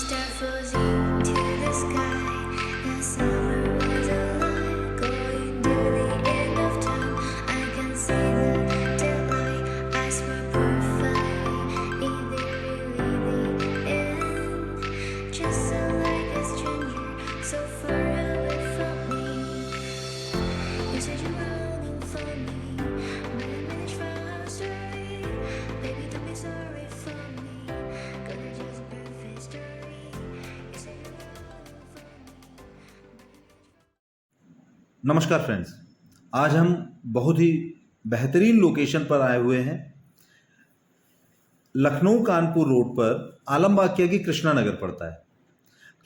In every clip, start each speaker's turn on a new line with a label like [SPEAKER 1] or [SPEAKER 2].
[SPEAKER 1] star falls into the sky. The summer was alive, going to the end of time. I can see the daylight. I swear perfectly, is it really the end? Just so like a stranger, so far away from me. You said you're running for me, but I managed for our story. Baby, don't be sorry for me, 'cause it's just a perfect story. You said you're running for me.
[SPEAKER 2] नमस्कार friends, आज हम बहुत ही बेहतरीन location पर आए हुए हैं। Lucknow Kanpur road पर आलमबाग की कृष्णा नगर पड़ता है।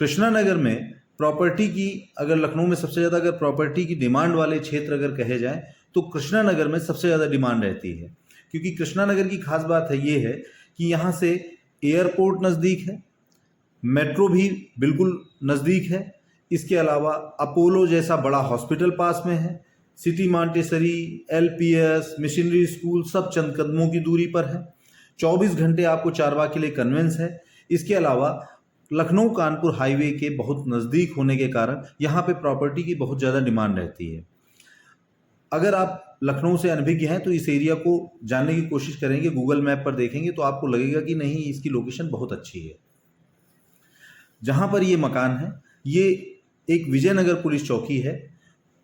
[SPEAKER 2] कृष्णा नगर में प्रॉपर्टी की अगर लखनऊ में सबसे ज़्यादा अगर प्रॉपर्टी की डिमांड वाले क्षेत्र अगर कहे जाएं तो कृष्णा नगर में सबसे ज़्यादा डिमांड रहती है, क्योंकि कृष्णा नगर की खास बात है ये है कि यहाँ से एयरपोर्ट नज़दीक है, मेट्रो भी बिल्कुल नज़दीक है। इसके अलावा अपोलो जैसा बड़ा हॉस्पिटल पास में है। City Montessori, LPS, missionary school सब चंद कदमों की दूरी पर है। 24 घंटे आपको चारबाग के लिए कन्वेंस है। इसके अलावा लखनऊ कानपुर हाईवे के बहुत नज़दीक होने के कारण यहाँ पे प्रॉपर्टी की बहुत ज़्यादा डिमांड रहती है। अगर आप लखनऊ से अनभिज्ञ हैं तो इस एरिया को जानने की कोशिश करेंगे, गूगल मैप पर देखेंगे तो आपको लगेगा कि नहीं, इसकी लोकेशन बहुत अच्छी है। जहाँ पर ये मकान है ये एक विजयनगर पुलिस चौकी है।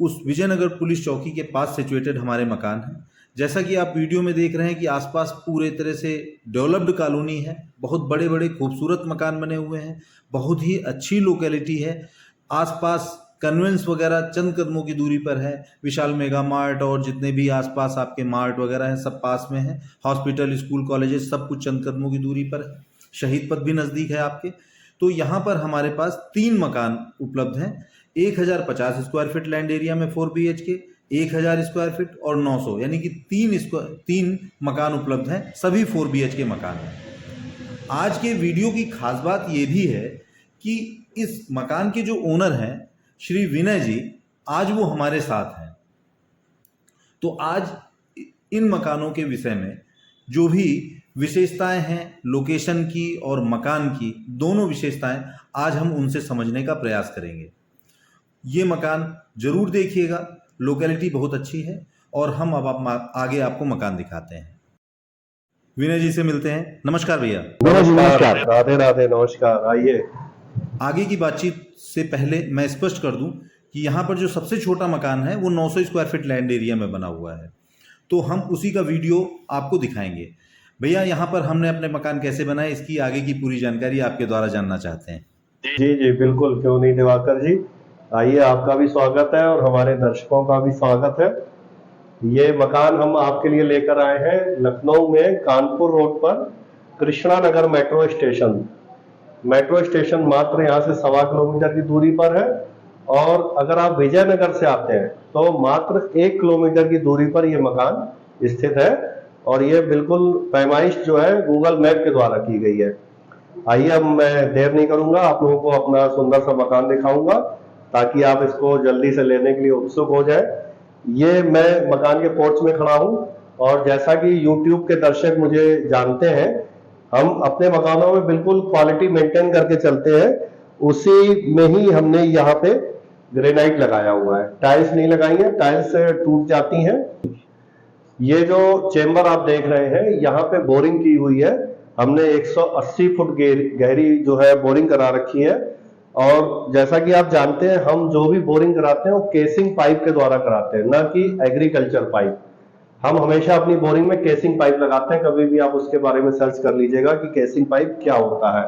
[SPEAKER 2] उस विजयनगर पुलिस चौकी के पास सिचुएटेड हमारे मकान है। जैसा कि आप वीडियो में देख रहे हैं कि आसपास पूरे तरह से डेवलप्ड कॉलोनी है, बहुत बड़े बड़े खूबसूरत मकान बने हुए हैं, बहुत ही अच्छी लोकेलिटी है। आसपास कन्वेंस वगैरह चंद कदमों की दूरी पर है। विशाल मेगा मार्ट और जितने भी आसपास आपके मार्ट वगैरह हैं सब पास में है। हॉस्पिटल, स्कूल, कॉलेजेस सब कुछ चंद कदमों की दूरी पर है। शहीद पथ भी नज़दीक है आपके। तो यहाँ पर हमारे पास 3 मकान उपलब्ध हैं। 1050 स्क्वायर फीट लैंड एरिया में 4 BHK, 1000 स्क्वायर फीट और 900, यानी कि 3 मकान उपलब्ध हैं। सभी 4 BHK मकान हैं। आज के वीडियो की खास बात ये भी है कि इस मकान के जो ओनर हैं श्री विनय जी, आज वो हमारे साथ हैं। तो आज इन मकानों के विषय में जो भी विशेषताएं हैं लोकेशन की और मकान की, दोनों विशेषताएं आज हम उनसे समझने का प्रयास करेंगे। ये मकान जरूर देखिएगा, लोकेलिटी बहुत अच्छी है और हम अब आगे आपको मकान दिखाते हैं। विनय जी से मिलते हैं। नमस्कार भैया।
[SPEAKER 3] नमस्कार, राधे राधे, नमस्कार। आइए।
[SPEAKER 2] आगे की बातचीत से पहले मैं स्पष्ट कर दूं कि यहाँ पर जो सबसे छोटा मकान है वो 900 स्क्वायर फीट लैंड एरिया में बना हुआ है, तो हम उसी का वीडियो आपको दिखाएंगे। भैया, यहाँ पर हमने अपने मकान कैसे बनाए, इसकी आगे की पूरी जानकारी आपके द्वारा जानना चाहते हैं।
[SPEAKER 3] जी जी बिल्कुल, क्यों नहीं दिवाकर जी। आइए, आपका भी स्वागत है और हमारे दर्शकों का भी स्वागत है। ये मकान हम आपके लिए लेकर आए हैं लखनऊ में कानपुर रोड पर Krishna Nagar metro station. Metro station मात्र यहाँ से 1.25 किलोमीटर की दूरी पर है, और अगर आप विजयनगर से आते हैं तो मात्र 1 किलोमीटर की दूरी पर ये मकान स्थित है। और ये बिल्कुल पैमाइश जो है गूगल मैप के द्वारा की गई है। आइए, अब मैं देर नहीं करूंगा, आप लोगों को अपना सुंदर सा मकान दिखाऊंगा ताकि आप इसको जल्दी से लेने के लिए उत्सुक हो जाए। ये मैं मकान के पोर्च में खड़ा हूं, और जैसा कि YouTube के दर्शक मुझे जानते हैं, हम अपने मकानों में बिल्कुल क्वालिटी मेंटेन करके चलते हैं। उसी में ही हमने यहाँ पे ग्रेनाइट लगाया हुआ है, टाइल्स नहीं लगाई है, टाइल्स टूट जाती हैं। ये जो चेंबर आप देख रहे हैं, यहाँ पे बोरिंग की हुई है। हमने 180 फुट गहरी जो है बोरिंग करा रखी है। और जैसा कि आप जानते हैं, हम जो भी बोरिंग कराते हैं वो केसिंग पाइप के द्वारा कराते हैं, ना कि एग्रीकल्चर पाइप। हम हमेशा अपनी बोरिंग में केसिंग पाइप लगाते हैं। कभी भी आप उसके बारे में सर्च कर लीजिएगा कि केसिंग पाइप क्या होता है।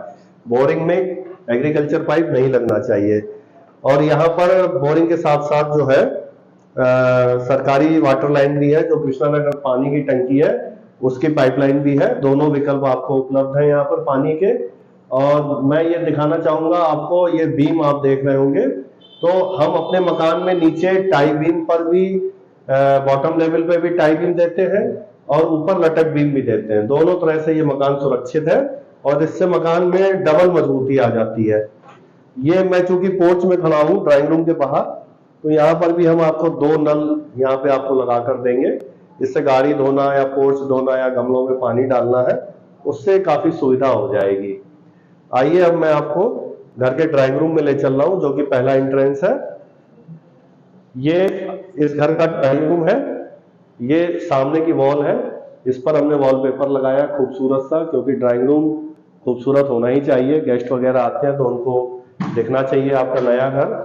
[SPEAKER 3] बोरिंग में एग्रीकल्चर पाइप नहीं लगना चाहिए। और यहाँ पर बोरिंग के साथ साथ जो है सरकारी वाटर लाइन भी है, जो कृष्णा नगर पानी की टंकी है उसकी पाइपलाइन भी है। दोनों विकल्प आपको उपलब्ध है यहाँ पर पानी के। और मैं ये दिखाना चाहूंगा आपको, ये बीम आप देख रहे होंगे, तो हम अपने मकान में नीचे टाई बीम पर भी, बॉटम लेवल पे भी टाई बीम देते हैं और ऊपर लटक बीम भी देते हैं। दोनों तरह से ये मकान सुरक्षित है और इससे मकान में डबल मजबूती आ जाती है। ये मैं चूंकि पोर्च में खड़ा हूँ ड्राइंग रूम के बाहर, तो यहाँ पर भी हम आपको 2 नल यहाँ पे आपको लगा कर देंगे। इससे गाड़ी धोना या पोर्च धोना या गमलों में पानी डालना है, उससे काफी सुविधा हो जाएगी। आइए अब मैं आपको घर के ड्राइंग रूम में ले चल रहा हूँ, जो कि पहला एंट्रेंस है। ये इस घर का ड्राइंग रूम है। ये सामने की वॉल है, इस पर हमने वॉलपेपर लगाया खूबसूरत सा, क्योंकि ड्राइंग रूम खूबसूरत होना ही चाहिए। गेस्ट वगैरह आते हैं तो उनको दिखना चाहिए आपका नया घर।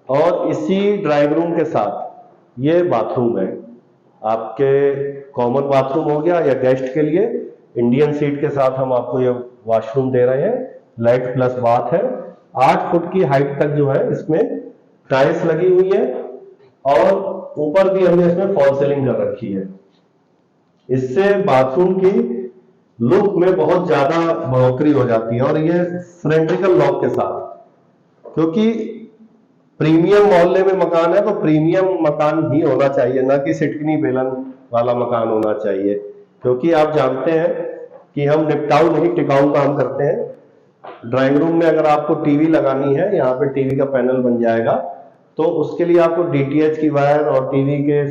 [SPEAKER 3] और इसी ड्राइंग रूम के साथ ये बाथरूम है, आपके कॉमन बाथरूम हो गया, या गेस्ट के लिए इंडियन सीट के साथ हम आपको ये वॉशरूम दे रहे हैं। लाइट प्लस बाथ है। 8 फुट की हाइट तक जो है इसमें टाइल्स लगी हुई है, और ऊपर भी हमने इसमें फॉल सीलिंग कर रखी है। इससे बाथरूम की लुक में बहुत ज्यादा बढ़ोतरी हो जाती है। और ये सिलेंड्रिकल लॉक के साथ, क्योंकि प्रीमियम मोहल्ले में मकान है तो प्रीमियम मकान ही होना चाहिए, ना कि सिटकनी बेलन वाला मकान होना चाहिए। क्योंकि आप जानते हैं कि हम निपटाऊ नहीं टिकाऊ काम करते हैं। ड्राइंग रूम में अगर आपको टीवी लगानी है, यहाँ पे टीवी का पैनल बन जाएगा, तो उसके लिए आपको डीटीएच की वायर और टीवी के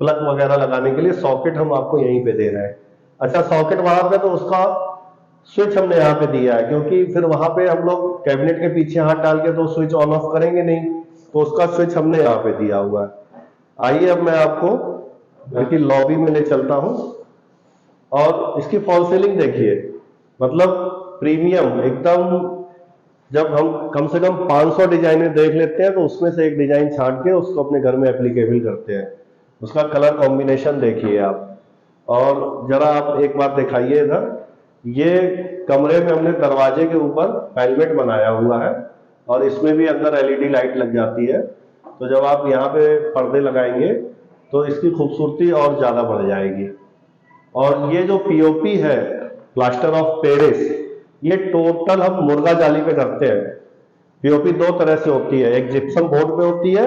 [SPEAKER 3] प्लग वगैरह लगाने के लिए सॉकेट हम आपको यहीं पे दे रहे हैं। अच्छा, सॉकेट वहां पे तो उसका स्विच हमने यहाँ पे दिया है, क्योंकि फिर वहां पे हम लोग कैबिनेट के पीछे हाथ डाल के तो स्विच ऑन ऑफ करेंगे नहीं, तो उसका स्विच हमने यहाँ पे दिया हुआ है। आइए अब मैं आपको घर की लॉबी में ले चलता हूँ, और इसकी फॉल सीलिंग देखिए, मतलब प्रीमियम एकदम। जब हम कम से कम 500 डिजाइनें देख लेते हैं तो उसमें से एक डिजाइन छांट के उसको अपने घर में एप्लीकेबल करते हैं। उसका कलर कॉम्बिनेशन देखिए आप। और जरा आप एक बार दिखाइए इधर, ये कमरे में हमने दरवाजे के ऊपर वेलवेट बनाया हुआ है, और इसमें भी अंदर एलईडी लाइट लग जाती है। तो जब आप यहाँ पे पर्दे लगाएंगे तो इसकी खूबसूरती और ज्यादा बढ़ जाएगी। और ये जो पीओपी है, प्लास्टर ऑफ पेरिस, ये टोटल हम मुर्गा जाली पे करते हैं। पीओपी 2 तरह से होती है, एक जिप्सम बोर्ड पे होती है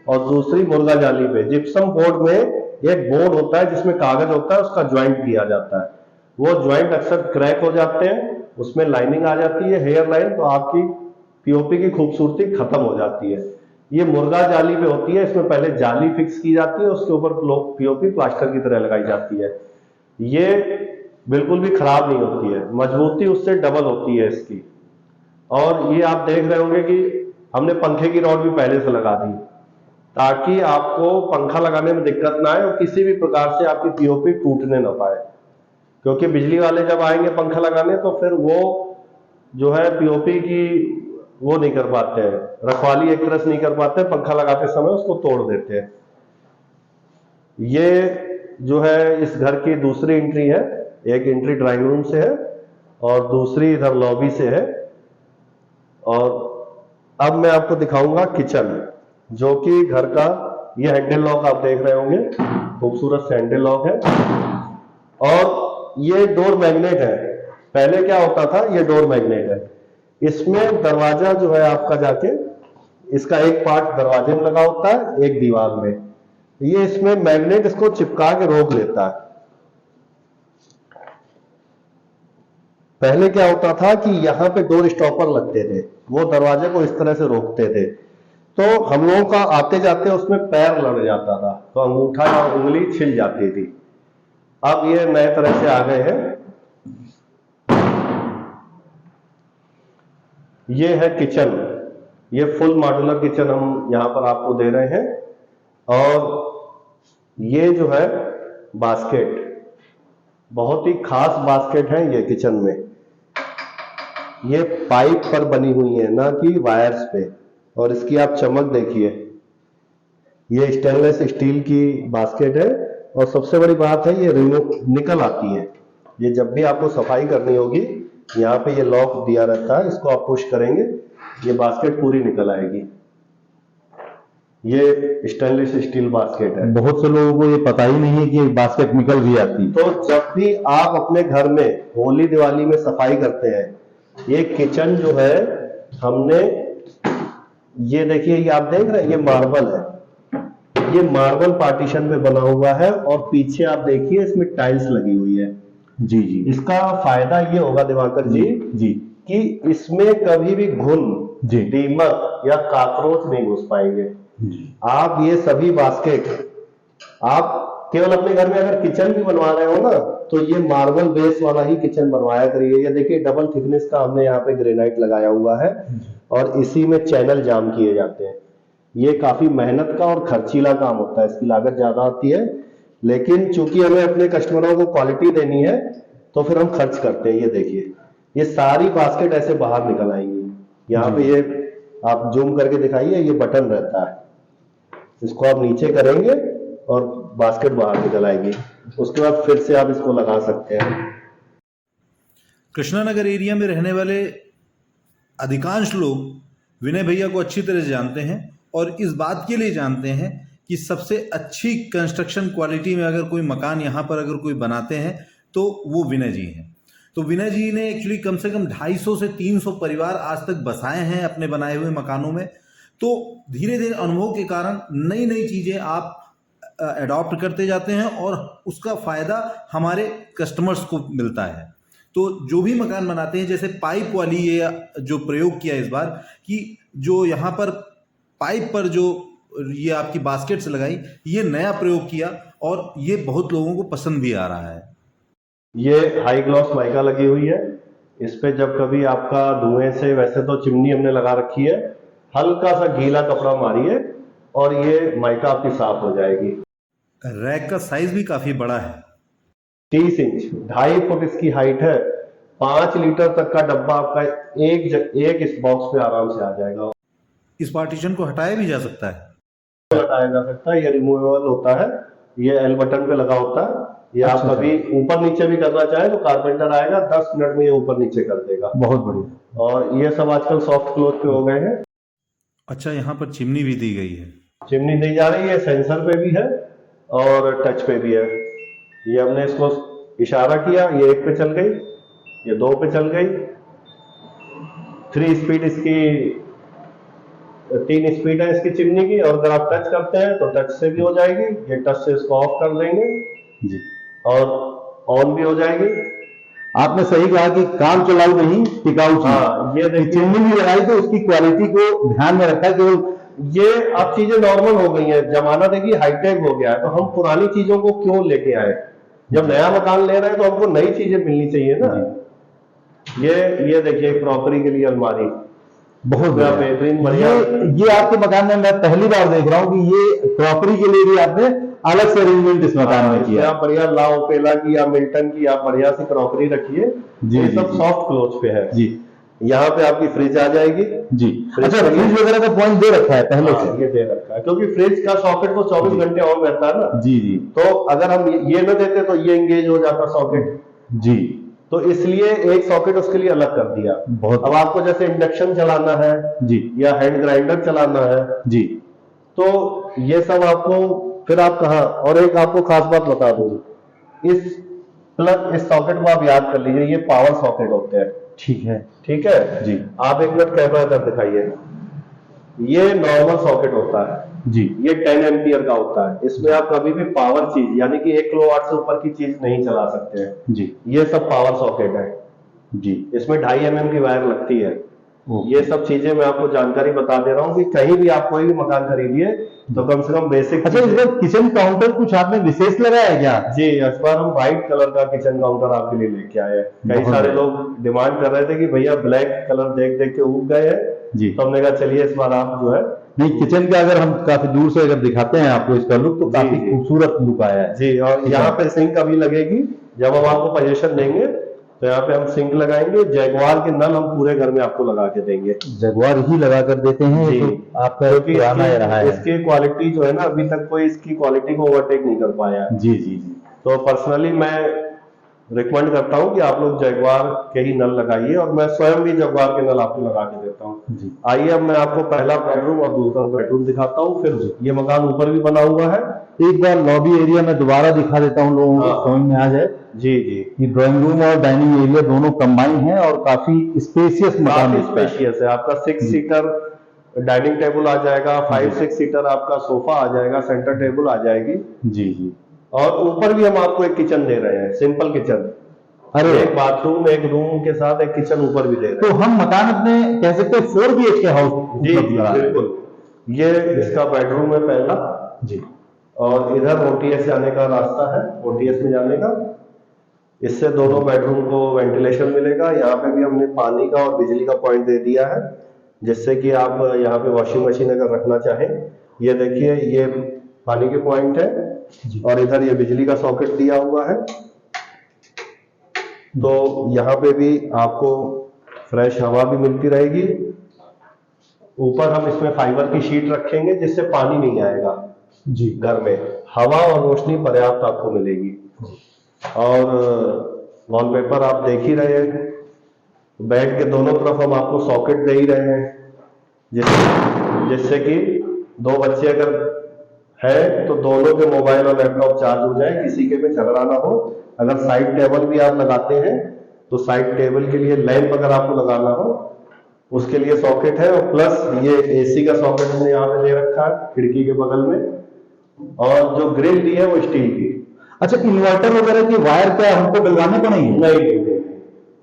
[SPEAKER 3] और दूसरी मुर्गा जाली पे। जिप्सम बोर्ड में एक बोर्ड होता है जिसमें कागज होता है, उसका ज्वाइंट किया जाता है। वो ज्वाइंट अक्सर क्रैक हो जाते हैं, उसमें लाइनिंग आ जाती है, हेयर लाइन, तो आपकी पीओपी की खूबसूरती खत्म हो जाती है। ये मुर्गा जाली पे होती है, इसमें पहले जाली फिक्स की जाती है, उसके ऊपर पीओपी प्लास्टर की तरह लगाई जाती है। ये बिल्कुल भी खराब नहीं होती है, मजबूती उससे डबल होती है इसकी। और ये आप देख रहे होंगे कि हमने पंखे की रॉड भी पहले से लगा दी, ताकि आपको पंखा लगाने में दिक्कत ना आए और किसी भी प्रकार से आपकी पीओपी टूटने ना पाए। क्योंकि बिजली वाले जब आएंगे पंखा लगाने तो फिर वो जो है पीओपी की वो नहीं कर पाते हैं, रखवाली एक तरह से नहीं कर पाते, पंखा लगाते समय उसको तोड़ देते हैं। ये जो है इस घर की दूसरी एंट्री है। एक एंट्री ड्राइंग रूम से है और दूसरी इधर लॉबी से है। और अब मैं आपको दिखाऊंगा किचन, जो कि घर का ये हैंडल लॉक आप देख रहे होंगे, खूबसूरत से हैंडल लॉक है। और ये डोर मैग्नेट है। पहले क्या होता था, ये डोर मैग्नेट है, इसमें दरवाजा जो है आपका जाके इसका एक पार्ट दरवाजे में लगा होता है, एक दीवार में। ये इसमें मैग्नेट इसको चिपका के रोक लेता है। पहले क्या होता था कि यहाँ पे डोर स्टॉपर लगते थे, वो दरवाजे को इस तरह से रोकते थे, तो हम लोगों का आते जाते उसमें पैर लड़ जाता था, तो अंगूठा या उंगली छिल जाती थी। अब ये नए तरह से आ गए हैं। ये है किचन, ये फुल मॉड्यूलर किचन हम यहाँ पर आपको दे रहे हैं। और ये जो है बास्केट, बहुत ही खास बास्केट है ये किचन में। ये पाइप पर बनी हुई है, ना कि वायर्स पे। और इसकी आप चमक देखिए, ये स्टेनलेस स्टील की बास्केट है। और सबसे बड़ी बात है, ये निकल आती है। ये जब भी आपको सफाई करनी होगी, यहाँ पे ये लॉक दिया रहता है, इसको आप पुश करेंगे, ये बास्केट पूरी निकल आएगी। ये स्टेनलेस स्टील बास्केट है।
[SPEAKER 4] बहुत से लोगों को ये पता ही नहीं है कि बास्केट निकल भी आती।
[SPEAKER 3] तो जब भी आप अपने घर में होली दिवाली में सफाई करते हैं, ये किचन जो है हमने, ये देखिए, ये आप देख रहे हैं, ये मार्बल है, ये मार्बल पार्टीशन में बना हुआ है। और पीछे आप देखिए इसमें टाइल्स लगी हुई है।
[SPEAKER 4] जी जी,
[SPEAKER 3] इसका फायदा ये होगा दिवाकर जी
[SPEAKER 4] जी
[SPEAKER 3] कि इसमें कभी भी घुन,
[SPEAKER 4] जी,
[SPEAKER 3] दीमक या काकरोच नहीं घुस पाएंगे।
[SPEAKER 4] जी।
[SPEAKER 3] आप ये सभी बास्केट आप केवल अपने घर में अगर किचन भी बनवा रहे हो ना, तो ये मार्बल बेस वाला ही किचन बनवाया करिए। ये देखिए डबल थिकनेस का हमने यहाँ पे ग्रेनाइट लगाया हुआ है और इसी में चैनल जाम किए जाते हैं। ये काफी मेहनत का और खर्चीला काम होता है, इसकी लागत ज्यादा आती है, लेकिन चूंकि हमें अपने कस्टमरों को क्वालिटी देनी है तो फिर हम खर्च करते हैं। ये देखिए ये सारी बास्केट ऐसे बाहर निकल आएंगी। यहाँ पे ये आप जूम करके दिखाइए, ये बटन रहता है, इसको आप नीचे करेंगे और बास्केट बाहर निकल आएगी। उसके बाद फिर से आप इसको लगा सकते हैं।
[SPEAKER 2] कृष्णानगर एरिया में रहने वाले अधिकांश लोग विनय भैया को अच्छी तरह से जानते हैं और इस बात के लिए जानते हैं कि सबसे अच्छी कंस्ट्रक्शन क्वालिटी में अगर कोई मकान यहाँ पर अगर कोई बनाते हैं तो वो विनय जी हैं। तो विनय जी ने एक्चुअली कम से कम 250 से 300 परिवार आज तक बसाए हैं अपने बनाए हुए मकानों में। तो धीरे धीरे अनुभव के कारण नई नई चीज़ें आप अडॉप्ट करते जाते हैं और उसका फ़ायदा हमारे कस्टमर्स को मिलता है। तो जो भी मकान बनाते हैं, जैसे पाइप वाली ये जो प्रयोग किया इस बार कि जो यहाँ पर पाइप पर जो ये आपकी बास्केट्स लगाई, ये नया प्रयोग किया और ये बहुत लोगों को पसंद भी आ रहा है।
[SPEAKER 3] ये हाई ग्लॉस माइका लगी हुई है, इस पे जब कभी आपका धुएं से, वैसे तो चिमनी हमने लगा रखी है, हल्का सा गीला कपड़ा मारिए और ये माइका आपकी साफ हो जाएगी।
[SPEAKER 2] रैक का साइज भी काफी बड़ा है,
[SPEAKER 3] 30 इंच, 2.5 फुट इसकी हाइट है। 5 लीटर तक का डब्बा आपका एक इस बॉक्स पे आराम से आ जाएगा।
[SPEAKER 2] इस पार्टीशन को हटाया भी जा सकता है,
[SPEAKER 3] हटाया जा सकता है, ये रिमूवेबल होता है, ये एल बटन पे लगा होता है। ये आप कभी ऊपर नीचे भी करना चाहे तो कारपेंटर आएगा, 10 मिनट में ये ऊपर नीचे कर देगा।
[SPEAKER 4] बहुत बढ़िया।
[SPEAKER 3] और ये सब आजकल सॉफ्ट क्लोज पे हो गए हैं।
[SPEAKER 2] अच्छा, यहाँ पर चिमनी भी दी गई है,
[SPEAKER 3] चिमनी दी जा रही है, सेंसर पे भी है और टच पे भी है। ये हमने इसको इशारा किया, ये 1 पे चल गई, ये 2 पे चल गई। 3 स्पीड इसकी, 3 स्पीड है इसकी चिमनी की। और अगर आप टच करते हैं तो टच से भी हो जाएगी, ये टच से इसको ऑफ कर देंगे
[SPEAKER 4] जी,
[SPEAKER 3] और ऑन भी हो जाएगी।
[SPEAKER 4] आपने सही कहा कि काम चलाऊ नहीं, टिकाऊ चीज।
[SPEAKER 3] हाँ, ये देखिए
[SPEAKER 4] चिमनी भी लगाई तो उसकी क्वालिटी को ध्यान में रखा। केवल
[SPEAKER 3] ये अब चीजें नॉर्मल हो गई हैं, जमाना देखिए हाईटेक हो गया है, तो हम पुरानी चीजों को क्यों लेके आए? जब नया मकान ले रहे हैं तो हमको नई चीजें मिलनी चाहिए ना। ये देखिए क्रॉकरी के लिए अलमारी,
[SPEAKER 4] बहुत
[SPEAKER 3] बेहतरीन, बढ़िया।
[SPEAKER 4] ये आपके मकान में मैं पहली बार देख रहा हूँ कि ये क्रॉकरी के लिए भी आपने अलग से अरेंजमेंट इस मकान में किया।
[SPEAKER 3] आप बढ़िया लाओपेला की या मिल्टन की आप बढ़िया सी क्रॉकरी रखिए। ये सब सॉफ्ट क्लोज पे है
[SPEAKER 4] जी।
[SPEAKER 3] यहाँ पे आपकी फ्रिज आ जाएगी
[SPEAKER 4] जी। अच्छा, फ्रिज वगैरह का पॉइंट दे रखा है पहले से?
[SPEAKER 3] ये दे रखा है, क्योंकि फ्रिज का सॉकेट तो 24 घंटे ऑन रहता है ना।
[SPEAKER 4] जी जी।
[SPEAKER 3] तो अगर हम ये न देते तो ये एंगेज हो जाता सॉकेट
[SPEAKER 4] जी,
[SPEAKER 3] तो इसलिए एक सॉकेट उसके लिए अलग कर दिया।
[SPEAKER 4] बहुत।
[SPEAKER 3] अब आपको जैसे इंडक्शन चलाना है
[SPEAKER 4] जी
[SPEAKER 3] या हैंड ग्राइंडर चलाना है
[SPEAKER 4] जी,
[SPEAKER 3] तो ये सब आपको फिर आप कहाँ। और एक आपको खास बात बता दूं, इस सॉकेट को आप याद कर लीजिए, ये पावर सॉकेट होते हैं।
[SPEAKER 4] ठीक है
[SPEAKER 3] ठीक है
[SPEAKER 4] जी।
[SPEAKER 3] आप एक मिनट कैमरा कर दिखाइए। ये नॉर्मल सॉकेट होता है
[SPEAKER 4] जी,
[SPEAKER 3] ये 10 एम्पियर का होता है। इसमें आप कभी भी पावर चीज यानी कि 1 किलोवाट से ऊपर की चीज नहीं चला सकते हैं
[SPEAKER 4] जी
[SPEAKER 3] ये सब पावर सॉकेट है
[SPEAKER 4] जी।
[SPEAKER 3] इसमें 2.5 mm की वायर लगती है।
[SPEAKER 4] ओके।
[SPEAKER 3] ये सब चीजें मैं आपको जानकारी बता दे रहा हूँ कि कहीं भी आप कोई भी मकान खरीदिए तो कम से कम बेसिक।
[SPEAKER 4] अच्छा, इस बार किचन काउंटर कुछ आपने विशेष लगाया है क्या?
[SPEAKER 3] जी, इस बार हम व्हाइट कलर का किचन काउंटर आपके लिए लेके आए हैं। कई सारे लोग डिमांड कर रहे थे कि भैया ब्लैक कलर देख देख के उग गए हैं
[SPEAKER 4] जी,
[SPEAKER 3] तो हमने कहा चलिए इस बार आप जो है।
[SPEAKER 4] नहीं, किचन का अगर हम काफी दूर से अगर दिखाते हैं आपको इसका लुक तो काफी खूबसूरत लुक आया है
[SPEAKER 3] जी। और यहाँ पे सिंक अभी लगेगी, जब हम आपको पोजीशन देंगे तो यहाँ पे हम सिंक लगाएंगे। जैगवार के नल हम पूरे घर में आपको लगा के देंगे।
[SPEAKER 4] जगवार ही लगा कर देते हैं
[SPEAKER 3] जी।
[SPEAKER 4] तो आपका पुराना ही रहा है।
[SPEAKER 3] इसकी क्वालिटी जो है ना, अभी तक कोई इसकी क्वालिटी को ओवरटेक नहीं कर पाया है।
[SPEAKER 4] जी जी जी।
[SPEAKER 3] तो पर्सनली मैं रिकमेंड करता हूँ कि आप लोग जैगवार के ही नल लगाइए और मैं स्वयं भी जैगवार के नल आपको लगा के देता हूँ
[SPEAKER 4] जी।
[SPEAKER 3] आइए अब मैं आपको पहला बेडरूम और दूसरा बेडरूम दिखाता हूँ। फिर ये मकान ऊपर भी बना हुआ है।
[SPEAKER 4] एक बार लॉबी एरिया में दोबारा दिखा देता हूँ, लोगों को समझ में आ जाए
[SPEAKER 3] जी जी।
[SPEAKER 4] कि ड्राइंग रूम और डाइनिंग एरिया दोनों कंबाइन है और काफी स्पेशियस मकान है।
[SPEAKER 3] स्पेशियस है। आपका 6 सीटर डाइनिंग टेबल आ जाएगा, 5-6 सीटर आपका सोफा आ जाएगा, सेंटर टेबल आ जाएगी।
[SPEAKER 4] जी जी।
[SPEAKER 3] और ऊपर भी हम आपको एक किचन दे रहे हैं, सिंपल किचन।
[SPEAKER 4] अरे,
[SPEAKER 3] एक बाथरूम, एक रूम के साथ एक किचन ऊपर भी दे रहे हैं।
[SPEAKER 4] तो हम मकान अपने कह सकते हैं 4 BHK हाउस
[SPEAKER 3] जी बिल्कुल। ये इसका बेडरूम है पहला
[SPEAKER 4] जी।
[SPEAKER 3] और इधर ओटीएस जाने का रास्ता है, ओटीएस में जाने का। इससे दोनों बेडरूम को वेंटिलेशन मिलेगा। यहाँ पे भी हमने पानी का और बिजली का पॉइंट दे दिया है, जिससे कि आप यहाँ पे वॉशिंग मशीन अगर रखना चाहें, ये देखिए ये पानी के पॉइंट है और इधर ये बिजली का सॉकेट दिया हुआ है। तो यहाँ पे भी आपको फ्रेश हवा भी मिलती रहेगी। ऊपर हम इसमें फाइबर की शीट रखेंगे जिससे पानी नहीं आएगा
[SPEAKER 4] जी।
[SPEAKER 3] घर में, हवा और रोशनी पर्याप्त आपको मिलेगी। और वॉलपेपर आप देख ही रहे हैं, बेड के दोनों तरफ हम आपको सॉकेट दे ही रहे हैं, जिससे कि दो बच्चे अगर है तो दोनों के मोबाइल और लैपटॉप चार्ज हो जाए, किसी के में झगड़ा ना हो। अगर साइड टेबल भी आप लगाते हैं तो साइड टेबल के लिए लैंप अगर आपको लगाना हो उसके लिए सॉकेट है। और प्लस ये एसी का सॉकेट हमने यहाँ पे दे रखा है खिड़की के बगल में, और जो ग्रिल दी है वो स्टील की।
[SPEAKER 4] अच्छा, इन्वर्टर वगैरह की वायर क्या हमको डलवाने पड़ेंगे?
[SPEAKER 3] नहीं,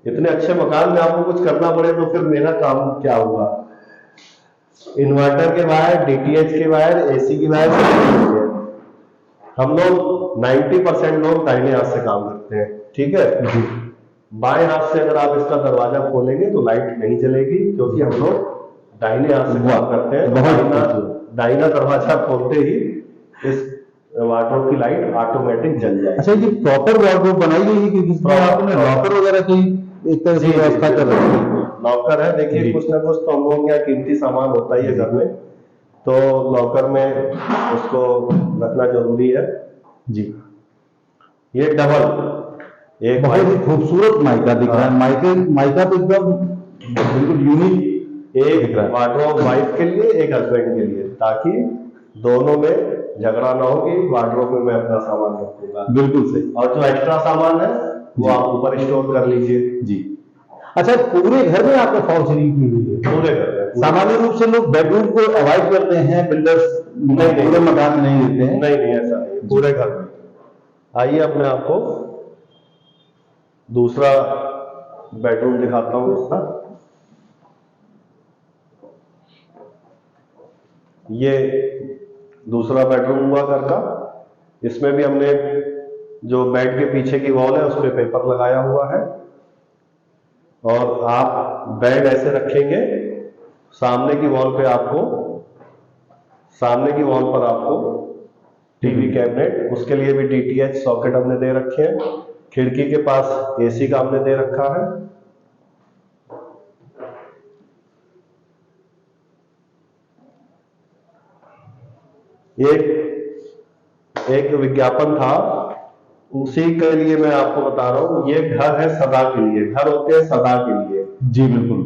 [SPEAKER 3] इतने अच्छे मकान में आपको कुछ करना पड़े तो फिर मेरा काम क्या होगा। इन्वर्टर के वायर, डीटीएच के वायर, एसी की वायर, हम लोग 90% लोग दाहिने हाथ से काम करते हैं, ठीक है। बाएं हाथ से अगर आप इसका दरवाजा खोलेंगे तो लाइट नहीं जलेगी, क्योंकि हम लोग दाहिने हाथ से काम करते हैं। दाहिना दरवाजा खोलते ही इस वार्डरोब की लाइट ऑटोमेटिक जल जाएगी।
[SPEAKER 4] अच्छा, ये प्रॉपर वार्डरोब बनाई गई है क्योंकि इसमें आपने लॉकर वगैरह की एक तरह से व्यवस्था कर रखी है।
[SPEAKER 3] लॉकर है, देखिए कुछ ना कुछ तो हम लोग यहाँ कीमती सामान होता ही है घर में, तो लॉकर में उसको रखना जरूरी है
[SPEAKER 4] जी।
[SPEAKER 3] ये डबल एक
[SPEAKER 4] बहुत ही खूबसूरत माइका दिख रहा है। माइका तो एकदम बिल्कुल यूनिक।
[SPEAKER 3] एक वार्डरोब वाइफ के लिए, एक हस्बैंड के लिए, ताकि दोनों में झगड़ा ना हो कि वार्डरोब में मैं अपना सामान रखूंगा।
[SPEAKER 4] बिल्कुल सही।
[SPEAKER 3] और जो एक्स्ट्रा सामान है वो आप ऊपर स्टोर कर लीजिए जी।
[SPEAKER 4] अच्छा, पूरे घर में आपने फॉल सीलिंग की हुई है?
[SPEAKER 3] पूरे घर में।
[SPEAKER 4] सामान्य रूप से लोग बेडरूम को अवॉइड करते हैं, बिल्डर्स पूरे मकान में नहीं देते हैं।
[SPEAKER 3] नहीं, ऐसा नहीं, पूरे घर में। आइए अब मैं आपको दूसरा बेडरूम दिखाता हूँ इसका। ये दूसरा बेडरूम हुआ घर का। इसमें भी हमने जो बेड के पीछे की वॉल है उस पर पेपर लगाया हुआ है, और आप बेड ऐसे रखेंगे, सामने की वॉल पर आपको टीवी कैबिनेट, उसके लिए भी डीटीएच सॉकेट हमने दे रखे हैं। खिड़की के पास एसी का हमने दे रखा है। एक विज्ञापन था, उसी के लिए मैं आपको बता रहा हूं। ये घर है सदा के लिए, घर होते हैं सदा के लिए
[SPEAKER 4] जी बिल्कुल।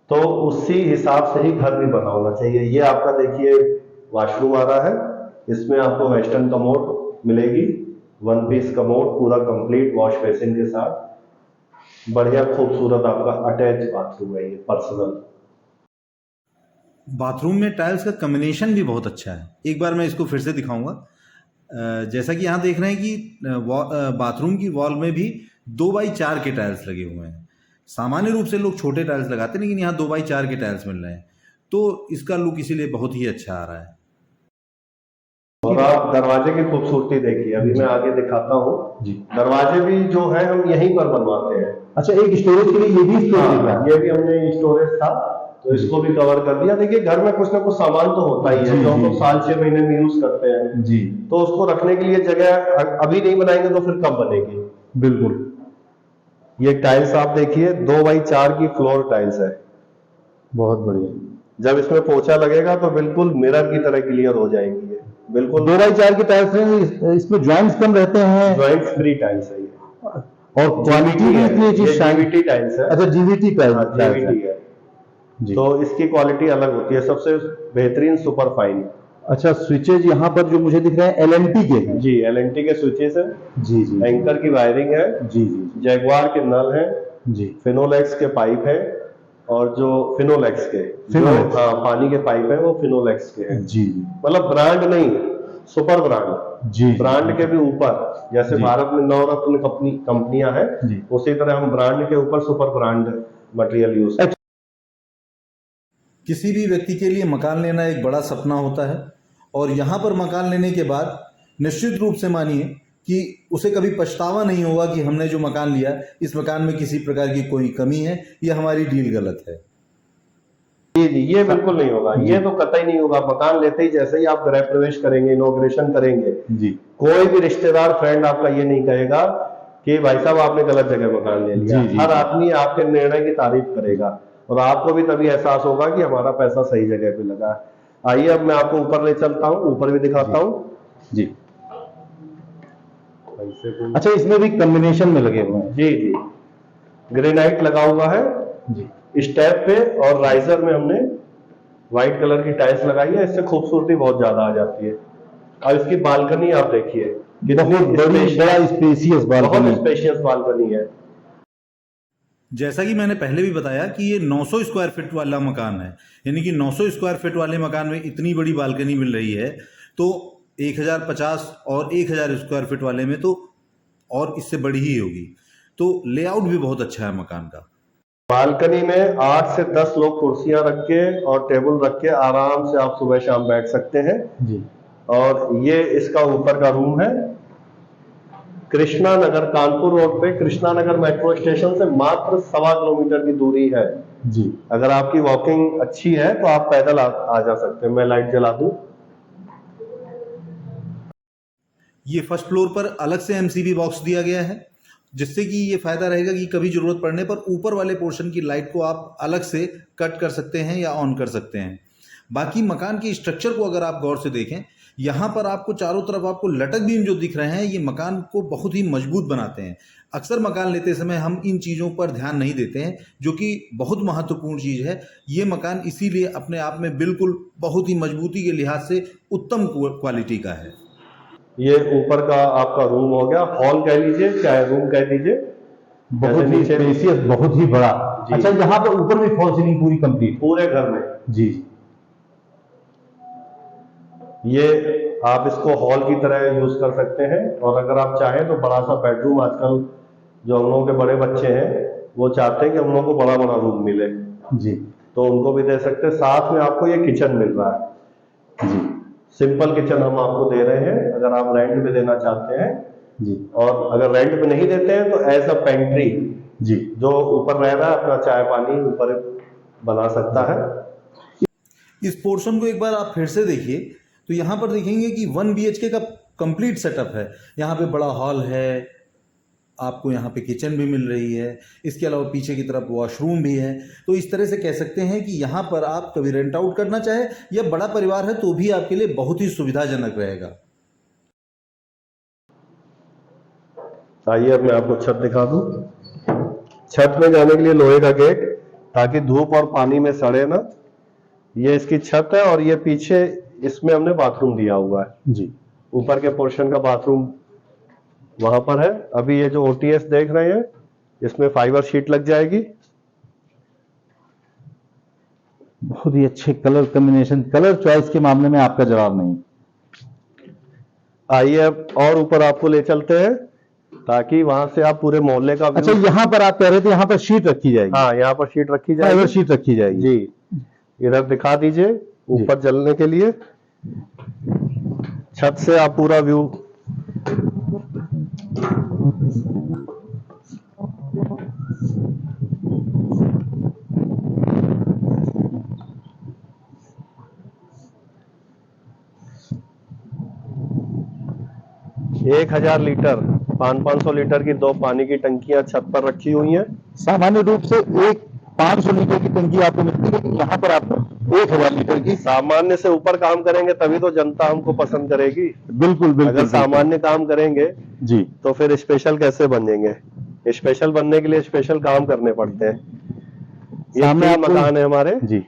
[SPEAKER 3] तो उसी हिसाब से ही घर भी बना होना चाहिए। ये आपका देखिए वॉशरूम आ रहा है, इसमें आपको वेस्टर्न कमोड मिलेगी, 1 पीस कमोड पूरा कंप्लीट वॉश बेसिन के साथ। बढ़िया खूबसूरत आपका अटैच बाथरूम है ये, पर्सनल।
[SPEAKER 2] बाथरूम में टाइल्स का कॉम्बिनेशन भी बहुत अच्छा है। एक बार मैं इसको फिर से दिखाऊंगा। जैसा कि यहाँ देख रहे हैं कि बाथरूम की वॉल में भी 2x4 के टाइल्स लगे हुए हैं। सामान्य रूप से लोग छोटे टाइल्स लगाते हैं, लेकिन यहाँ 2x4 के टाइल्स मिल रहे हैं, तो इसका लुक इसीलिए बहुत ही अच्छा आ रहा है।
[SPEAKER 3] और आप दरवाजे की खूबसूरती देखिए, अभी मैं आगे दिखाता हूँ जी। दरवाजे भी जो है हम यहीं पर बनवाते हैं।
[SPEAKER 4] अच्छा, एक स्टोरेज के लिए ये भी स्टोरेज है?
[SPEAKER 3] ये भी हमने स्टोरेज था तो इसको भी कवर कर दिया। देखिए घर में कुछ ना कुछ सामान तो होता ही है जो हम लोग 6 महीने में यूज करते हैं जी, तो उसको रखने के लिए जगह अभी नहीं बनाएंगे तो फिर कब बनेगी।
[SPEAKER 4] बिल्कुल।
[SPEAKER 3] ये टाइल्स आप देखिए 2x4 की फ्लोर टाइल्स है,
[SPEAKER 4] बहुत बढ़िया।
[SPEAKER 3] जब इसमें पोछा लगेगा तो बिल्कुल मिरर की तरह क्लियर हो जाएंगी ये, बिल्कुल।
[SPEAKER 4] 2x4 की टाइल्स हैं, इसमें जॉइंट्स कम रहते हैं,
[SPEAKER 3] जॉइंट्स फ्री टाइल्स है ये,
[SPEAKER 4] और क्वालिटी भी इतनी अच्छी
[SPEAKER 3] जीवीटी टाइल्स है।
[SPEAKER 4] अच्छा, जीवीटी टाइल्स
[SPEAKER 3] है जी। तो इसकी क्वालिटी अलग होती है, सबसे बेहतरीन सुपर फाइन।
[SPEAKER 4] अच्छा, स्विचेज यहाँ पर जो मुझे दिख रहे हैं LNT के हैं
[SPEAKER 3] जी, LNT के स्विचेस है
[SPEAKER 4] जी जी।
[SPEAKER 3] एंकर की वायरिंग है
[SPEAKER 4] जी जी।
[SPEAKER 3] जैगवार के नल है
[SPEAKER 4] जी,
[SPEAKER 3] फिनोलेक्स के पाइप है, और जो फिनोलेक्स के हाँ पानी के पाइप है वो फिनोलेक्स के हैं
[SPEAKER 4] जी।
[SPEAKER 3] मतलब ब्रांड नहीं, सुपर ब्रांड जी। ब्रांड के भी ऊपर, जैसे भारत में नवरत्न कंपनियां हैं, उसी तरह हम ब्रांड के ऊपर सुपर ब्रांड मटेरियल यूज
[SPEAKER 2] किसी भी व्यक्ति के लिए मकान लेना एक बड़ा सपना होता है, और यहाँ पर मकान लेने के बाद निश्चित रूप से मानिए कि उसे कभी पछतावा नहीं होगा कि हमने जो मकान लिया, इस मकान में किसी प्रकार की कोई कमी है या हमारी डील गलत है।
[SPEAKER 3] जी जी, ये बिल्कुल नहीं होगा, ये तो कतई नहीं होगा। मकान लेते ही जैसे ही आप गृह प्रवेश करेंगे, इनॉग्रेशन करेंगे
[SPEAKER 4] जी,
[SPEAKER 3] कोई भी रिश्तेदार फ्रेंड आपका ये नहीं कहेगा कि भाई साहब आपने गलत जगह मकान ले लिया।
[SPEAKER 4] जी, जी,
[SPEAKER 3] हर
[SPEAKER 4] जी।
[SPEAKER 3] आदमी आपके निर्णय की तारीफ करेगा और आपको भी तभी एहसास होगा कि हमारा पैसा सही जगह पे लगा है। आइए अब मैं आपको ऊपर ले चलता हूँ, ऊपर भी दिखाता हूँ।
[SPEAKER 4] जी। अच्छा, इसमें भी कॉम्बिनेशन में लगे हुए हैं।
[SPEAKER 3] जी जी, ग्रेनाइट लगा हुआ है
[SPEAKER 4] जी,
[SPEAKER 3] स्टेप पे और राइजर में हमने व्हाइट कलर की टाइल्स लगाई है। इससे खूबसूरती बहुत ज्यादा आ जाती है। और इसकी बालकनी आप देखिए,
[SPEAKER 4] बहुत बड़ा स्पेसियस बालकनी,
[SPEAKER 3] बहुत स्पेशियस बालकनी है।
[SPEAKER 2] जैसा कि मैंने पहले भी बताया कि ये 900 स्क्वायर फीट वाला मकान है, यानी कि 900 स्क्वायर फीट वाले मकान में इतनी बड़ी बालकनी मिल रही है, तो 1050 और 1000 स्क्वायर फीट वाले में तो और इससे बड़ी ही होगी। तो लेआउट भी बहुत अच्छा है मकान का।
[SPEAKER 3] बालकनी में 8 से 10 लोग कुर्सियां रख के और टेबल रख के आराम से आप सुबह शाम बैठ सकते हैं।
[SPEAKER 4] जी।
[SPEAKER 3] और ये इसका ऊपर का रूम है। कृष्णा नगर कानपुर रोड पे कृष्णा नगर मेट्रो स्टेशन से मात्र 1.25 किलोमीटर की दूरी है।
[SPEAKER 4] जी।
[SPEAKER 3] अगर आपकी वॉकिंग अच्छी है तो आप पैदल आ जा सकते हैं। मैं लाइट जला दूं।
[SPEAKER 2] ये फर्स्ट फ्लोर पर अलग से एमसीबी बॉक्स दिया गया है, जिससे कि ये फायदा रहेगा कि कभी जरूरत पड़ने पर ऊपर वाले पोर्शन की लाइट को आप अलग से कट कर सकते हैं या ऑन कर सकते हैं। बाकी मकान के स्ट्रक्चर को अगर आप गौर से देखें, यहाँ पर आपको चारों तरफ आपको लटक बीम जो दिख रहे हैं, ये मकान को बहुत ही मजबूत बनाते हैं। अक्सर मकान लेते समय हम इन चीज़ों पर ध्यान नहीं देते हैं, जो कि बहुत महत्वपूर्ण चीज़ है। ये मकान इसीलिए अपने आप में बिल्कुल बहुत ही मजबूती के लिहाज से उत्तम क्वालिटी का है।
[SPEAKER 3] ये ऊपर का आपका रूम हो गया, हॉल कह लीजिए चाहे रूम कह दीजिए,
[SPEAKER 4] बहुत ही स्पेशियस, बहुत ही बड़ा। अच्छा, यहाँ पर ऊपर भी फॉल सीलिंग पूरी कंप्लीट
[SPEAKER 3] पूरे घर में।
[SPEAKER 4] जी।
[SPEAKER 3] ये आप इसको हॉल की तरह यूज कर सकते हैं। और अगर आप चाहें तो बड़ा सा बेडरूम, आजकल जो हम लोगों के बड़े बच्चे हैं वो चाहते हैं कि हम लोगों को बड़ा बड़ा रूम मिले
[SPEAKER 4] जी,
[SPEAKER 3] तो उनको भी दे सकते हैं। साथ में आपको ये किचन मिल रहा है
[SPEAKER 4] जी,
[SPEAKER 3] सिंपल किचन हम आपको दे रहे हैं, अगर आप रेंट पे देना चाहते हैं
[SPEAKER 4] जी।
[SPEAKER 3] और अगर रेंट पे नहीं देते हैं तो एज अ पेंट्री
[SPEAKER 4] जी,
[SPEAKER 3] जो ऊपर रह रहा है अपना चाय पानी ऊपर बना सकता है।
[SPEAKER 2] इस पोर्शन को एक बार आप फिर से देखिए तो यहाँ पर देखेंगे कि 1 BHK का कंप्लीट सेटअप है। यहाँ पे बड़ा हॉल है, आपको यहाँ पे किचन भी मिल रही है, इसके अलावा पीछे की तरफ वॉशरूम भी है। तो इस तरह से कह सकते हैं कि यहाँ पर आप कभी रेंट आउट करना चाहे या बड़ा परिवार है तो भी आपके लिए बहुत ही सुविधाजनक रहेगा।
[SPEAKER 3] आइए अब मैं आपको छत दिखा दूं। छत में जाने के लिए लोहे का गेट, ताकि धूप और पानी में सड़े ना। ये इसकी छत है और ये पीछे इसमें हमने बाथरूम दिया हुआ है
[SPEAKER 4] जी।
[SPEAKER 3] ऊपर के पोर्शन का बाथरूम वहां पर है। अभी ये जो OTS देख रहे हैं इसमें फाइबर शीट लग जाएगी।
[SPEAKER 4] बहुत ही अच्छे कलर कॉम्बिनेशन, कलर चॉइस के मामले में आपका जवाब नहीं।
[SPEAKER 3] आइए अब और ऊपर आपको ले चलते हैं ताकि वहां से आप पूरे मोहल्ले का
[SPEAKER 4] अच्छा, यहाँ पर आप कह रहे थे यहाँ पर शीट रखी जाएगी।
[SPEAKER 3] हाँ, यहाँ पर शीट रखी
[SPEAKER 4] फाइबर
[SPEAKER 3] जाएगी।
[SPEAKER 4] शीट रखी जाएगी
[SPEAKER 3] जी, इधर दिखा दीजिए ऊपर जलने के लिए। छत से आप पूरा व्यू एक 1000 लीटर 500 लीटर की 2 पानी की टंकियां छत पर रखी हुई हैं।
[SPEAKER 4] सामान्य रूप से एक 500 लीटर की टंकी आपको मिलती है, लेकिन यहाँ पर आपको 1000 लीटर की।
[SPEAKER 3] सामान्य से ऊपर काम करेंगे तभी तो जनता हमको पसंद करेगी।
[SPEAKER 4] बिल्कुल बिल्कुल।
[SPEAKER 3] अगर सामान्य काम करेंगे
[SPEAKER 4] जी,
[SPEAKER 3] तो फिर स्पेशल कैसे बनेंगे? स्पेशल बनने के लिए स्पेशल काम करने पड़ते हैं। ये
[SPEAKER 4] सामने
[SPEAKER 3] 3
[SPEAKER 4] आपको-
[SPEAKER 3] मकान है हमारे
[SPEAKER 4] जी,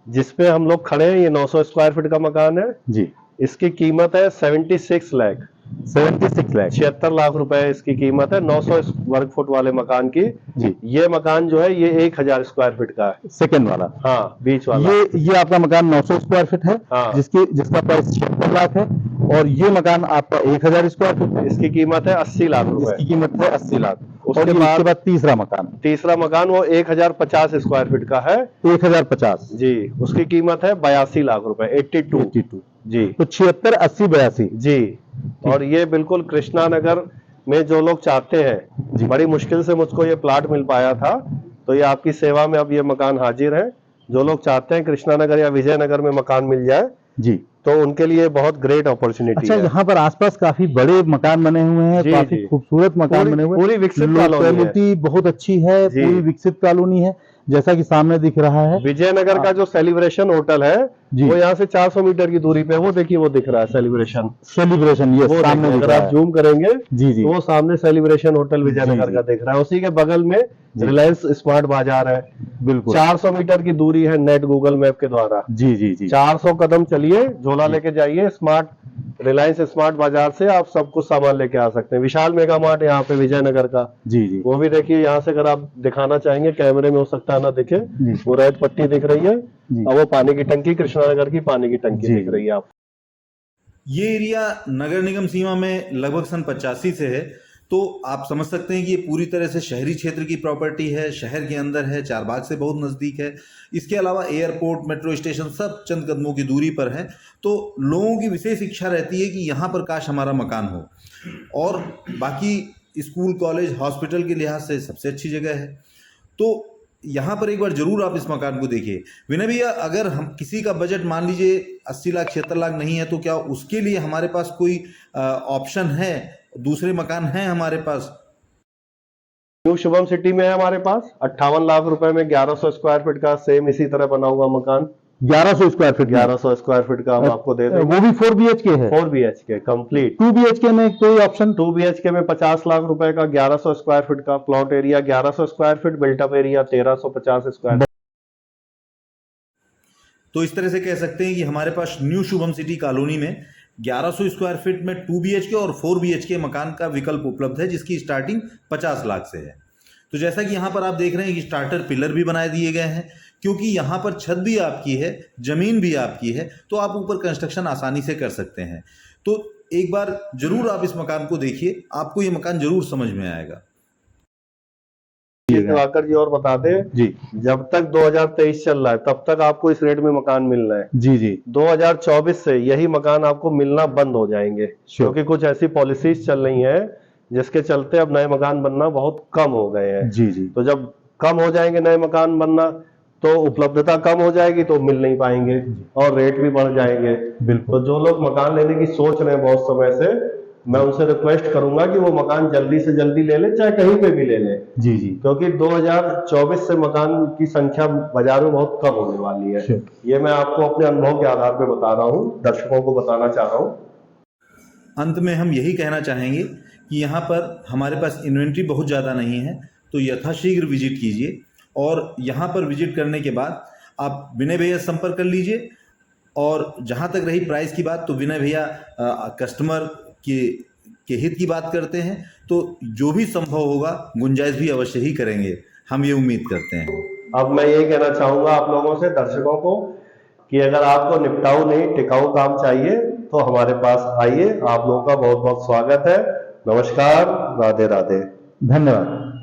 [SPEAKER 3] जिसपे हम लोग खड़े हैं। ये 900 स्क्वायर फीट का मकान है।
[SPEAKER 4] जी।
[SPEAKER 3] इसकी कीमत है 76 लाख
[SPEAKER 4] 76 लाख
[SPEAKER 3] 76 लाख रुपए इसकी कीमत है 900 वर्ग फुट वाले मकान की।
[SPEAKER 4] जी।
[SPEAKER 3] ये मकान जो है ये 1000 स्क्वायर फीट का है।
[SPEAKER 4] सेकंड वाला।
[SPEAKER 3] हाँ, बीच वाला।
[SPEAKER 4] ये आपका मकान 900 स्क्वायर फीट है,
[SPEAKER 3] हाँ।
[SPEAKER 4] जिसका प्राइस 76 लाख है। और ये मकान आपका 1000 स्क्वायर फीट है,
[SPEAKER 3] इसकी कीमत है 80 लाख रुपए।
[SPEAKER 4] इसकी कीमत है 80 लाख।
[SPEAKER 3] उसके
[SPEAKER 4] उसके बाद तीसरा मकान
[SPEAKER 3] वो 1050 स्क्वायर फीट का है।
[SPEAKER 4] 1050
[SPEAKER 3] जी, उसकी कीमत है 82 लाख रुपए, 82 जी।
[SPEAKER 4] तो 76, 80, 82
[SPEAKER 3] जी। और ये बिल्कुल कृष्णा नगर में जो लोग चाहते हैं, बड़ी मुश्किल से मुझको ये प्लाट मिल पाया था, तो ये आपकी सेवा में अब ये मकान हाजिर है। जो लोग चाहते हैं कृष्णा नगर या विजयनगर में मकान मिल जाए
[SPEAKER 4] जी,
[SPEAKER 3] तो उनके लिए बहुत ग्रेट अपॉर्चुनिटी
[SPEAKER 4] अच्छा
[SPEAKER 3] है।
[SPEAKER 4] यहाँ पर आसपास काफी बड़े मकान बने हुए हैं,
[SPEAKER 3] जी,
[SPEAKER 4] काफी
[SPEAKER 3] जी।
[SPEAKER 4] खूबसूरत मकान बने हुए हैं,
[SPEAKER 3] पूरी विकसित कॉलोनी है।
[SPEAKER 4] लोकेलिटी बहुत अच्छी है,
[SPEAKER 3] जी।
[SPEAKER 4] पूरी विकसित कॉलोनी है, जैसा कि सामने दिख रहा है।
[SPEAKER 3] विजयनगर का जो सेलिब्रेशन होटल है
[SPEAKER 4] जी।
[SPEAKER 3] वो यहाँ से 400 मीटर की दूरी पे है। वो देखिए, वो दिख रहा है सेलिब्रेशन,
[SPEAKER 4] ये
[SPEAKER 3] वो
[SPEAKER 4] सामने
[SPEAKER 3] देखिए,
[SPEAKER 4] दिख
[SPEAKER 3] अगर
[SPEAKER 4] रहा
[SPEAKER 3] आप
[SPEAKER 4] है।
[SPEAKER 3] जूम करेंगे
[SPEAKER 4] जी जी
[SPEAKER 3] तो वो सामने सेलिब्रेशन होटल विजयनगर
[SPEAKER 4] जी।
[SPEAKER 3] का दिख रहा है। उसी के बगल में रिलायंस स्मार्ट बाजार है।
[SPEAKER 4] बिल्कुल
[SPEAKER 3] 400 मीटर की दूरी है नेट गूगल मैप के द्वारा।
[SPEAKER 4] जी जी जी
[SPEAKER 3] 400 कदम चलिए, झोला लेके जाइए, रिलायंस स्मार्ट बाजार से आप सब कुछ सामान लेके आ सकते हैं। विशाल मेगा मार्ट यहाँ पे विजयनगर का,
[SPEAKER 4] जी जी
[SPEAKER 3] वो भी देखिए। यहाँ से अगर आप दिखाना चाहेंगे, कैमरे में हो सकता है ना दिखे,
[SPEAKER 4] जी।
[SPEAKER 3] वो रेड पट्टी दिख रही है
[SPEAKER 4] जी।
[SPEAKER 3] और वो पानी की टंकी, कृष्णानगर की पानी की टंकी
[SPEAKER 4] जी।
[SPEAKER 3] दिख रही है आप।
[SPEAKER 2] ये एरिया नगर निगम सीमा में लगभग सन 85 से है, तो आप समझ सकते हैं कि ये पूरी तरह से शहरी क्षेत्र की प्रॉपर्टी है, शहर के अंदर है, चारबाग से बहुत नज़दीक है। इसके अलावा एयरपोर्ट, मेट्रो स्टेशन सब चंद कदमों की दूरी पर है। तो लोगों की विशेष इच्छा रहती है कि यहाँ पर काश हमारा मकान हो, और बाकी स्कूल, कॉलेज, हॉस्पिटल के लिहाज से सबसे अच्छी जगह है। तो यहाँ पर एक बार जरूर आप इस मकान को देखिए। विनय भैया, अगर हम किसी का बजट मान लीजिए 80 लाख 76 लाख नहीं है, तो क्या उसके लिए हमारे पास कोई ऑप्शन है? दूसरे मकान हैं हमारे पास?
[SPEAKER 3] न्यू शुभम सिटी में है हमारे पास 58 लाख रुपए में 1100 स्क्वायर फीट का सेम इसी तरह बना हुआ मकान।
[SPEAKER 4] 1100 स्क्वायर फीट
[SPEAKER 3] 1100 स्क्वायर फीट का हम आपको दे देंगे।
[SPEAKER 4] वो भी 4 BHK है।
[SPEAKER 3] 4 BHK कंप्लीट।
[SPEAKER 4] 2 BHK में कोई ऑप्शन?
[SPEAKER 3] 2 BHK में 50 लाख रुपए का 1100 स्क्वायर फीट का plot area, 1100 square feet built up area, 1350 square.
[SPEAKER 2] तो इस तरह से कह सकते हैं कि हमारे पास न्यू शुभम सिटी कॉलोनी में 1100 स्क्वायर फीट में 2 BHK और 4 BHK मकान का विकल्प उपलब्ध है, जिसकी स्टार्टिंग 50 लाख से है। तो जैसा कि यहाँ पर आप देख रहे हैं कि स्टार्टर पिलर भी बनाए दिए गए हैं, क्योंकि यहाँ पर छत भी आपकी है, जमीन भी आपकी है, तो आप ऊपर कंस्ट्रक्शन आसानी से कर सकते हैं। तो एक बार जरूर आप इस मकान को देखिए, आपको ये मकान जरूर समझ में आएगा।
[SPEAKER 3] दिवाकर जी और बता दें
[SPEAKER 4] जी,
[SPEAKER 3] जब तक 2023 चल रहा है तब तक आपको इस रेट में मकान मिल रहा है।
[SPEAKER 4] जी जी
[SPEAKER 3] 2024 से यही मकान आपको मिलना बंद हो जाएंगे, क्योंकि कुछ ऐसी पॉलिसीज चल रही हैं जिसके चलते अब नए मकान बनना बहुत कम हो गए हैं।
[SPEAKER 4] जी जी
[SPEAKER 3] तो जब कम हो जाएंगे नए मकान बनना, तो उपलब्धता कम हो जाएगी, तो मिल नहीं पाएंगे और रेट भी बढ़ जाएंगे।
[SPEAKER 4] बिल्कुल।
[SPEAKER 3] तो जो लोग मकान लेने की सोच रहे हैं बहुत समय से, मैं उनसे रिक्वेस्ट करूंगा कि वो मकान जल्दी से जल्दी ले लें, चाहे कहीं पे भी ले लें,
[SPEAKER 4] जी जी
[SPEAKER 3] क्योंकि 2024 से मकान की संख्या बाजार में बहुत कम होने वाली है। ये मैं आपको अपने अनुभव के आधार पे बता रहा हूँ, दर्शकों को बताना चाह रहा हूँ।
[SPEAKER 2] अंत में हम यही कहना चाहेंगे कि यहाँ पर हमारे पास इन्वेंट्री बहुत ज़्यादा नहीं है, तो यथाशीघ्र विजिट कीजिए, और यहाँ पर विजिट करने के बाद आप विनय भैया संपर्क कर लीजिए। और जहाँ तक रही प्राइस की बात, तो विनय भैया कस्टमर के हित की बात करते हैं, तो जो भी संभव होगा गुंजाइश भी अवश्य ही करेंगे, हम ये उम्मीद करते हैं।
[SPEAKER 3] अब मैं ये कहना चाहूंगा आप लोगों से, दर्शकों को, कि अगर आपको निपटाऊ नहीं टिकाऊ काम चाहिए तो हमारे पास आइए। आप लोगों का बहुत बहुत स्वागत है। नमस्कार, राधे राधे,
[SPEAKER 4] धन्यवाद।